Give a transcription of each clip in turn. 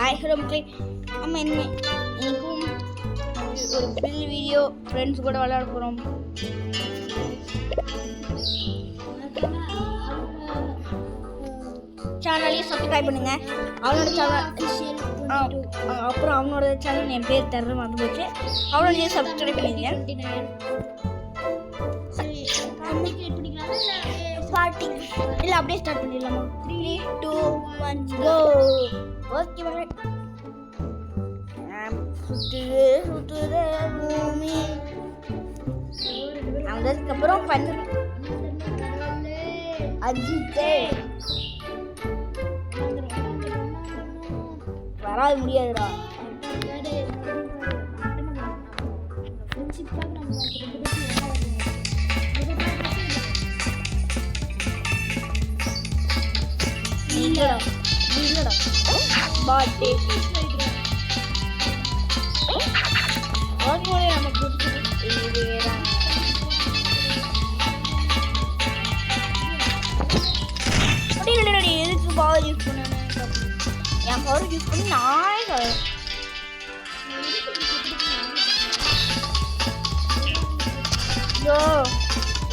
Hi hello மக்களே, நம்ம இன்னைக்கும் ஒரு பில் வீடியோ ஃப்ரெண்ட்ஸ் கூட விளையாட போகிறோம். சேனலையும் சப்ஸ்கிரைப் பண்ணுங்க. அவனோட சேனல் அப்புறம் அவனோட சேனல் என் பேர் தர மறந்து போச்சு. அவனோட சப்ஸ்கிரைப் பண்ணிங்க. இல்லை அப்படியே ஸ்டார்ட் பண்ணிடலாமா? 3, 2, 1 கோ. ஓகே சுத்துற பூமி அதுக்கப்புறம் அஜித்தே வராது முடியாதுடா. இல்லடா பாட்டு நமக்கு எதுக்கு பவர் யூஸ் பண்ண என் பவர் யூஸ் பண்ணி நான்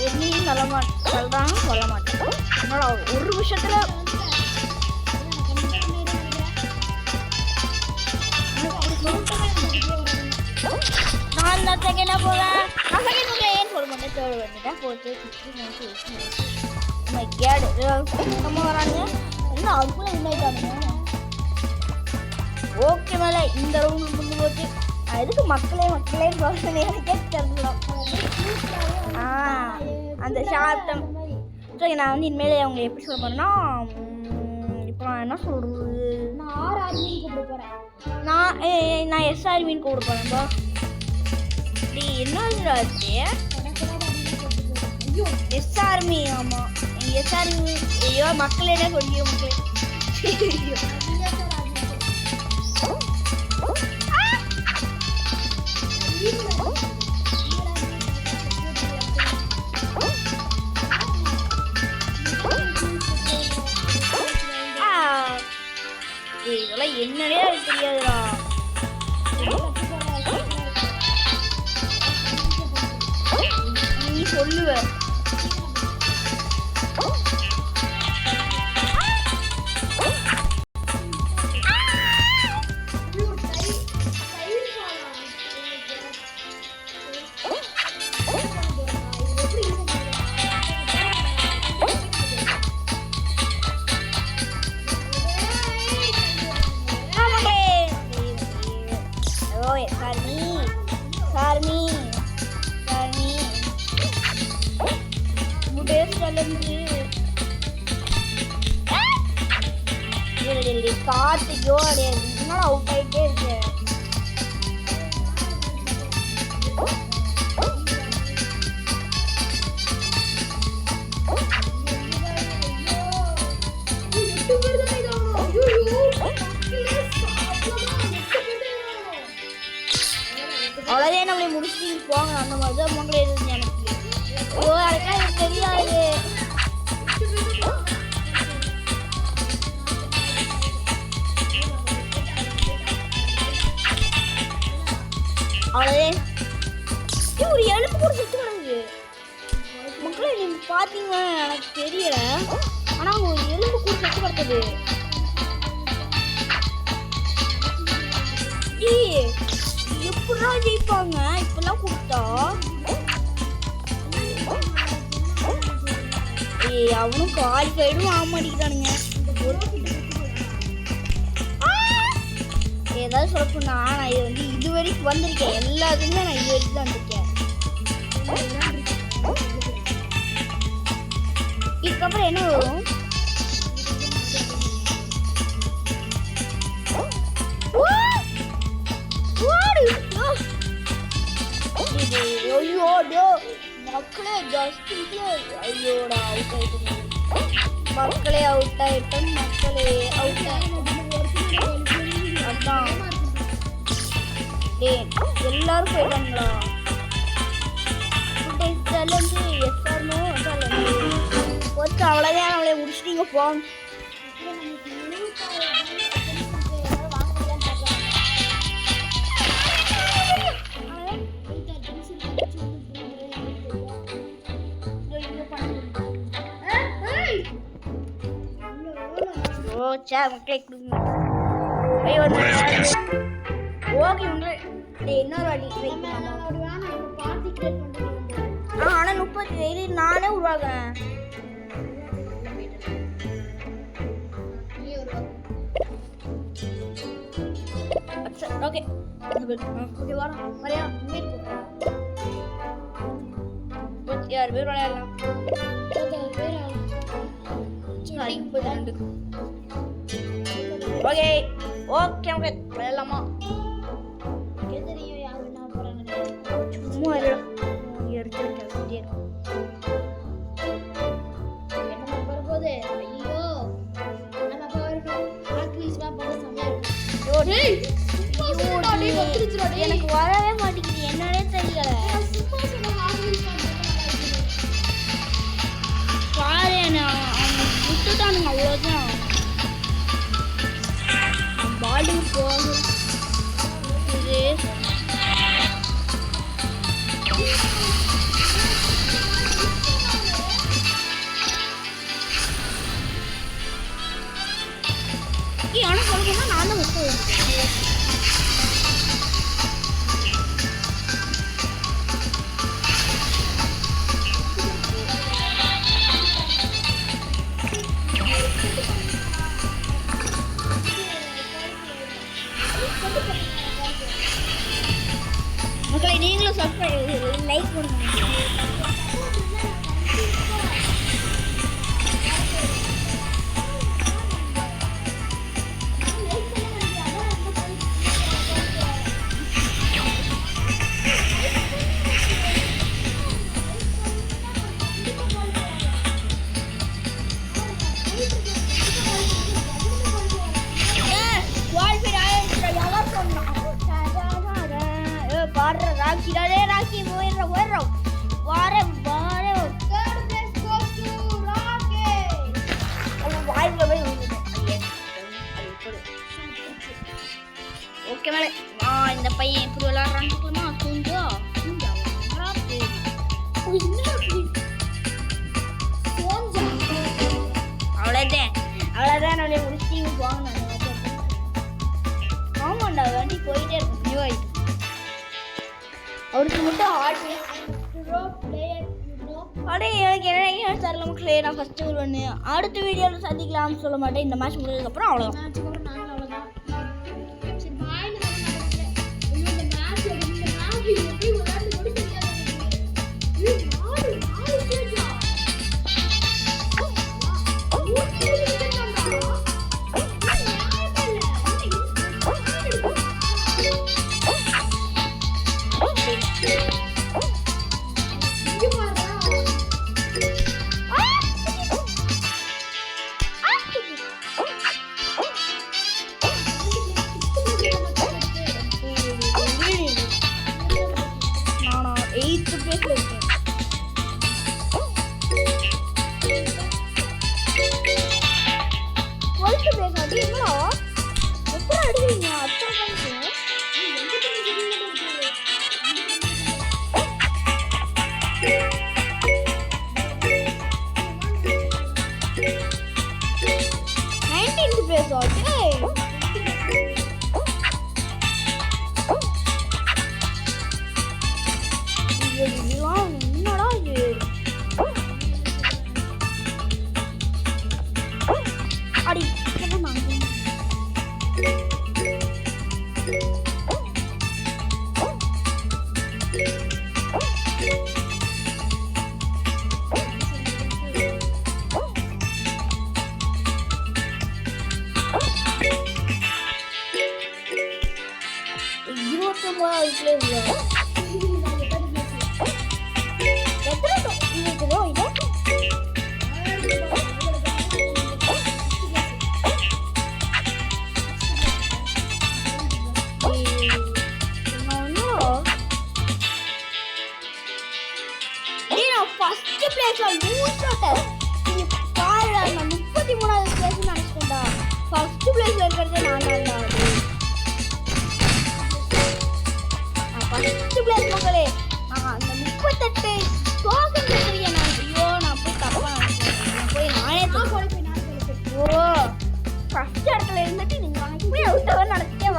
என்னையும் சொல்ல மாட்டேன். என்னோட ஒரு விஷயத்துல நான் தான் செகண்டாக போவேன். நான் செகண்ட் ஏன்னு சொல்ல மாட்டேன், தேர்டு வந்துட்டேன். ஃபோர்த்து, ஃபிஃப்த்து, நைன்த்து, கேடு நம்ம வரானுங்க. என்ன அதுக்குள்ளே இன்வைட்டானுங்க. ஓகே மேலே இந்த ரவுண்டு முடிஞ்சு போச்சு. எதுக்கு மக்களேன்னு சொல்ல எனக்கே தெரிஞ்சிடும். அந்த ஷார்ட்டம். சரி, நான் வந்து இனிமேல் அவங்க எப்படி சொல்ல போகிறேன்னா, இப்போ நான் என்ன சொல்கிறது, நான் ஆர்ஆர் மீன் கூப்பிட போகிறேன். நான் எஸ்ஆர் மீன் கூப்பிட போகிறேன்ப்பா. என்ன ஆச்சு எஸ்ஆர்மி? ஆமாம், எஸ்ஆர்மி. ஐயோ மக்களே சொல்லியோ மக்களே. இதெல்லாம் என்னன்னே தெரியாதுடா. நீ சொல்லுவ. காத்துக்கோ என்னடா அவுட் ஆகிட்டே இருக்கு. அவ்வளோதே நம்மளை முடிச்சு போங்க. அந்த மாதிரி தான் உங்களே இருந்துச்சு எனக்கு. அதுக்கெல்லாம் எனக்கு தெரியாது. அவ்வளோதே. ஒரு எலும்பு கூட செத்து கிடக்குது மக்களே. நீங்கள் பார்த்தீங்கன்னா எனக்கு தெரியல, ஆனால் ஒரு எலும்பு கூட செத்து கிடக்குது. எப்படிலாம் ஜெயிப்பாங்க இப்பெல்லாம் கொடுத்தா? அவனும் கால் சைடும் ஆக மாட்டேங்கிறானுங்க. ஏதாவது சொல்லப்போனா நான் இது வரைக்கும் வந்திருக்கேன். எல்லாத்துக்குமே நான் இது வரைக்கும் தான் வந்திருக்கேன். இதுக்கப்புறம் என்ன வரும்? மக்களே ஐயோடா அவுட் ஆயிட்டு. மக்களே அவுட் ஆயிட்டோம். மக்களே அவுட் ஆயிட்டோம். அதான் எல்லாரும் போயிட்டாங்களா? அவ்வளோதான், நம்மளை முடிச்சுட்டீங்க. போங்க. போச்சா மக்களே கொடுங்க. ஓகே உங்களை இன்னொரு வாட்டி ஆனால் 30 நானே உருவாக்குறேன். ஓகே ஓகே வரோம் வரையா மீட் போடுறேன். 26 பேர் விளையாடலாம். 32 ஓகே ஓகே ஓகே விளையாடலாமா? சும்மா எடுத்து வரும்போது ஐயோ எனக்கு வரவே மாட்டேங்குது என்னன்னே தெரியல. பாரு விட்டுட்டானுங்க அவ்வளோதான். பாலிவுட் போகுது ஆனால் சொல்லணும்னா நான் தான் முப்பது மக்களை நீங்களும் சப்ஸ்கிரைப் லைக் பண்ணுங்க. ராக்கி போயிடுறோம் வார வாய்ப்புல போய் ஓகே மேலே இந்த பையன் இப்படி விளையாடுறான்னு தூங்கா அவ்வளோதான் நம்மளே முடிச்சு போங்க. ஆமாண்டா வண்டி போயிட்டே இருக்கும் நியூ ஆயிட்டு அவருக்கு மட்டும் அடே எனக்கு என்ன தரல மக்களே. நான் ஃபஸ்ட்டு ஒரு ஒன்று அடுத்த வீடியோவில் சந்திக்கலாம்னு சொல்ல மாட்டேன். இந்த மேட்ச் முடிஞ்சதுக்கப்புறம் அவ்வளோதான்.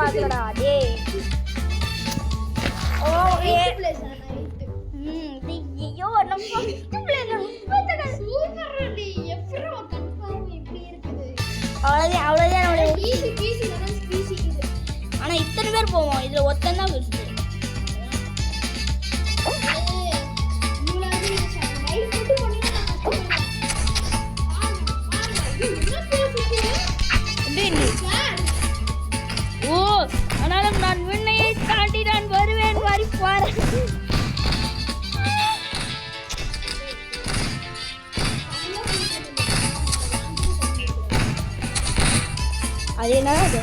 ஆகலடா டேய். ஓ ஏ ஐயோ நம்ம ஃபர்ஸ்ட் பிளேல சூப்பர் டி எஃப்ரோ கன்ஃபார்ம் இப்படி இருக்குது அவ்வளவுதான் நம்மளோட ஈஸி பீசி தான் பீசி இது ஆனா இத்தனை பேர் போவோம் இதுல ஒருத்தன் தான் பெருசு மூலாவது லைட் போட்டு பண்ணினா ஓ ஆனாலும் நான் விண்ணையை தாண்டி நான் வருவேன் வரி பாரு அது என்ன அது